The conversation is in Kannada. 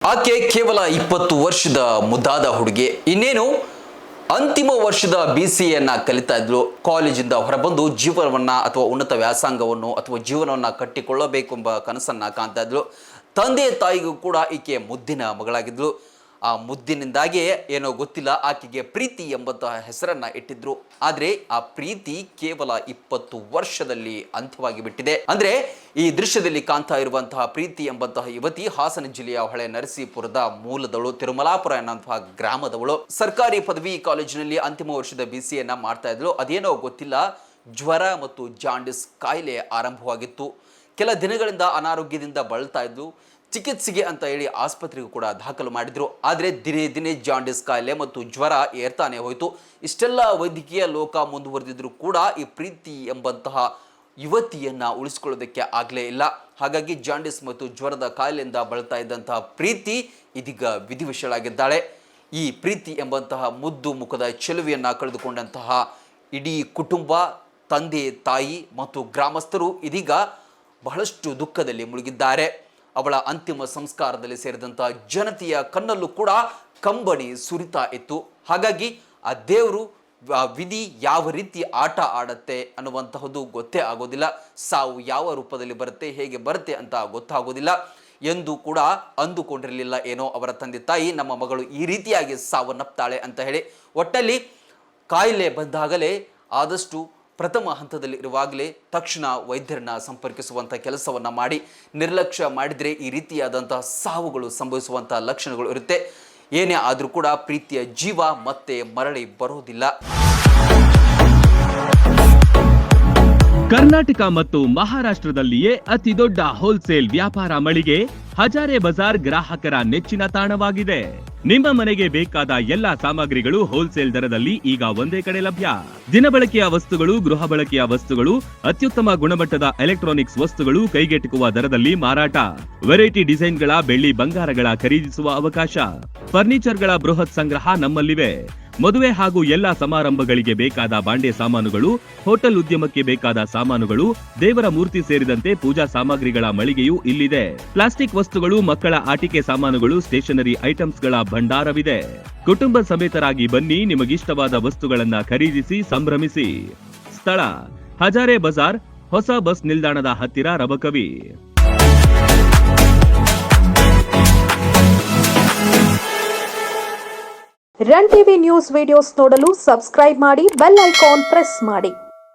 ಆಕೆ ಕೇವಲ 20 ವರ್ಷದ ಮುದ್ದಾದ ಹುಡುಗಿ. ಇನ್ನೇನು ಅಂತಿಮ ವರ್ಷದ BCAಯನ್ನ ಕಲಿತಾ ಇದ್ಲು. ಕಾಲೇಜಿಂದ ಹೊರಬಂದು ಜೀವನವನ್ನ ಅಥವಾ ಉನ್ನತ ವ್ಯಾಸಂಗವನ್ನು ಅಥವಾ ಜೀವನವನ್ನ ಕಟ್ಟಿಕೊಳ್ಳಬೇಕೆಂಬ ಕನಸನ್ನ ಕಾಣ್ತಾ ಇದ್ಲು. ತಂದೆ ತಾಯಿಗೂ ಕೂಡ ಈಕೆ ಮುದ್ದಿನ ಮಗಳಾಗಿದ್ಲು. ಆ ಮುದ್ದಿನಿಂದಾಗಿ ಏನೋ ಗೊತ್ತಿಲ್ಲ, ಆಕೆಗೆ ಪ್ರೀತಿ ಎಂಬಂತಹ ಹೆಸರನ್ನ ಇಟ್ಟಿದ್ರು. ಆದರೆ ಆ ಪ್ರೀತಿ ಕೇವಲ 20 ವರ್ಷದಲ್ಲಿ ಅಂತ್ಯವಾಗಿ ಬಿಟ್ಟಿದೆ. ಅಂದ್ರೆ ಈ ದೃಶ್ಯದಲ್ಲಿ ಕಾಣ್ತಾ ಇರುವಂತಹ ಪ್ರೀತಿ ಎಂಬಂತಹ ಯುವತಿ ಹಾಸನ ಜಿಲ್ಲೆಯ ಹೊಳೆ ನರಸೀಪುರದ ಮೂಲದವಳು, ತಿರುಮಲಾಪುರ ಎನ್ನುವಂತಹ ಗ್ರಾಮದವಳು. ಸರ್ಕಾರಿ ಪದವಿ ಕಾಲೇಜಿನಲ್ಲಿ ಅಂತಿಮ ವರ್ಷದ BCAಯನ್ನ ಮಾಡ್ತಾ ಇದ್ಲು. ಅದೇನೋ ಗೊತ್ತಿಲ್ಲ, ಜ್ವರ ಮತ್ತು ಜಾಂಡಿಸ್ ಕಾಯಿಲೆ ಆರಂಭವಾಗಿತ್ತು. ಕೆಲ ದಿನಗಳಿಂದ ಅನಾರೋಗ್ಯದಿಂದ ಬಳಲ್ತಾ ಇದ್ಲು. ಚಿಕಿತ್ಸೆಗೆ ಅಂತ ಹೇಳಿ ಆಸ್ಪತ್ರೆಗೂ ಕೂಡ ದಾಖಲು ಮಾಡಿದ್ರು. ಆದರೆ ದಿನೇ ದಿನೇ ಜಾಂಡಿಸ್ ಕಾಯಿಲೆ ಮತ್ತು ಜ್ವರ ಏರ್ತಾನೆ ಹೋಯಿತು. ಇಷ್ಟೆಲ್ಲ ವೈದ್ಯಕೀಯ ಲೋಕ ಮುಂದುವರೆದಿದ್ರು ಕೂಡ ಈ ಪ್ರೀತಿ ಎಂಬಂತಹ ಯುವತಿಯನ್ನ ಉಳಿಸ್ಕೊಳ್ಳೋದಕ್ಕೆ ಆಗಲೇ ಇಲ್ಲ. ಹಾಗಾಗಿ ಜಾಂಡಿಸ್ ಮತ್ತು ಜ್ವರದ ಕಾಯಿಲೆಯಿಂದ ಬಳಲ್ತಾ ಇದ್ದಂತಹ ಪ್ರೀತಿ ಇದೀಗ ವಿಧಿವಶಳಾಗಿದ್ದಾಳೆ. ಈ ಪ್ರೀತಿ ಎಂಬಂತಹ ಮುದ್ದು ಮುಖದ ಚೆಲುವೆಯನ್ನ ಕಳೆದುಕೊಂಡಂತಹ ಇಡೀ ಕುಟುಂಬ, ತಂದೆ ತಾಯಿ ಮತ್ತು ಗ್ರಾಮಸ್ಥರು ಇದೀಗ ಬಹಳಷ್ಟು ದುಃಖದಲ್ಲಿ ಮುಳುಗಿದ್ದಾರೆ. ಅವಳ ಅಂತಿಮ ಸಂಸ್ಕಾರದಲ್ಲಿ ಸೇರಿದಂತಹ ಜನತೆಯ ಕಣ್ಣಲ್ಲೂ ಕೂಡ ಕಂಬನಿ ಸುರಿತಾ ಇತ್ತು. ಹಾಗಾಗಿ ಆ ದೇವರು ವಿಧಿ ಯಾವ ರೀತಿ ಆಟ ಆಡತ್ತೆ ಅನ್ನುವಂತಹದ್ದು ಗೊತ್ತೇ ಆಗೋದಿಲ್ಲ. ಸಾವು ಯಾವ ರೂಪದಲ್ಲಿ ಬರುತ್ತೆ, ಹೇಗೆ ಬರುತ್ತೆ ಅಂತ ಗೊತ್ತಾಗೋದಿಲ್ಲ ಎಂದು ಕೂಡ ಅಂದುಕೊಂಡಿರಲಿಲ್ಲ ಏನೋ ಅವರ ತಂದೆ ತಾಯಿ, ನಮ್ಮ ಮಗಳು ಈ ರೀತಿಯಾಗಿ ಸಾವನ್ನಪ್ತಾಳೆ ಅಂತ ಹೇಳಿ. ಒಟ್ಟಲ್ಲಿ ಕಾಯಿಲೆ ಬಂದಾಗಲೇ ಆದಷ್ಟು ಪ್ರಥಮ ಹಂತದಲ್ಲಿ ಇರುವಾಗಲೇ ತಕ್ಷಣ ವೈದ್ಯರನ್ನ ಸಂಪರ್ಕಿಸುವಂಥ ಕೆಲಸವನ್ನು ಮಾಡಿ, ನಿರ್ಲಕ್ಷ್ಯ ಮಾಡಿದರೆ ಈ ರೀತಿಯಾದಂತಹ ಸಾವುಗಳು ಸಂಭವಿಸುವಂಥ ಲಕ್ಷಣಗಳು ಇರುತ್ತೆ. ಏನೇ ಆದರೂ ಕೂಡ ಪ್ರೀತಿಯ ಜೀವ ಮತ್ತೆ ಮರಳಿ ಬರೋದಿಲ್ಲ. ಕರ್ನಾಟಕ ಮತ್ತು ಮಹಾರಾಷ್ಟ್ರದಲ್ಲಿಯೇ ಅತಿ ದೊಡ್ಡ ಹೋಲ್ಸೇಲ್ ವ್ಯಾಪಾರ ಮಳಿಗೆ ಹಜಾರೆ ಬಜಾರ್ ಗ್ರಾಹಕರ ನೆಚ್ಚಿನ ತಾಣವಾಗಿದೆ. ನಿಮ್ಮ ಮನೆಗೆ ಬೇಕಾದ ಎಲ್ಲಾ ಸಾಮಗ್ರಿಗಳು ಹೋಲ್ಸೇಲ್ ದರದಲ್ಲಿ ಈಗ ಒಂದೇ ಕಡೆ ಲಭ್ಯ. ದಿನಬಳಕೆಯ ವಸ್ತುಗಳು, ಗೃಹ ಬಳಕೆಯ ವಸ್ತುಗಳು, ಅತ್ಯುತ್ತಮ ಗುಣಮಟ್ಟದ ಎಲೆಕ್ಟ್ರಾನಿಕ್ಸ್ ವಸ್ತುಗಳು ಕೈಗೆಟುಕುವ ದರದಲ್ಲಿ ಮಾರಾಟ. ವೆರೈಟಿ ಡಿಸೈನ್ಗಳ ಬೆಳ್ಳಿ ಬಂಗಾರಗಳ ಖರೀದಿಸುವ ಅವಕಾಶ. ಫರ್ನಿಚರ್ಗಳ ಬೃಹತ್ ಸಂಗ್ರಹ ನಮ್ಮಲ್ಲಿವೆ. ಮದುವೆ ಹಾಗೂ ಎಲ್ಲಾ ಸಮಾರಂಭಗಳಿಗೆ ಬೇಕಾದ ಬಾಂಡೆ ಸಾಮಾನುಗಳು, ಹೋಟೆಲ್ ಉದ್ಯಮಕ್ಕೆ ಬೇಕಾದ ಸಾಮಾನುಗಳು, ದೇವರ ಮೂರ್ತಿ ಸೇರಿದಂತೆ ಪೂಜಾ ಸಾಮಗ್ರಿಗಳ ಮಳಿಗೆಯೂ ಇಲ್ಲಿದೆ. ಪ್ಲಾಸ್ಟಿಕ್ ವಸ್ತುಗಳು, ಮಕ್ಕಳ ಆಟಿಕೆ ಸಾಮಾನುಗಳು, ಸ್ಟೇಷನರಿ ಐಟಮ್ಸ್ಗಳ ಭಂಡಾರವಿದೆ. ಕುಟುಂಬ ಸಮೇತರಾಗಿ ಬನ್ನಿ, ನಿಮಗಿಷ್ಟವಾದ ವಸ್ತುಗಳನ್ನ ಖರೀದಿಸಿ ಸಂಭ್ರಮಿಸಿ. ಸ್ಥಳ ಹಜಾರೆ ಬಜಾರ್, ಹೊಸ ಬಸ್ ನಿಲ್ದಾಣದ ಹತ್ತಿರ, Rabakavi. Run TV news videos ನೋಡಲು ಸಬ್ಸ್ಕ್ರೈಬ್ ಮಾಡಿ, ಬೆಲ್ ಐಕಾನ್ ಪ್ರೆಸ್ ಮಾಡಿ.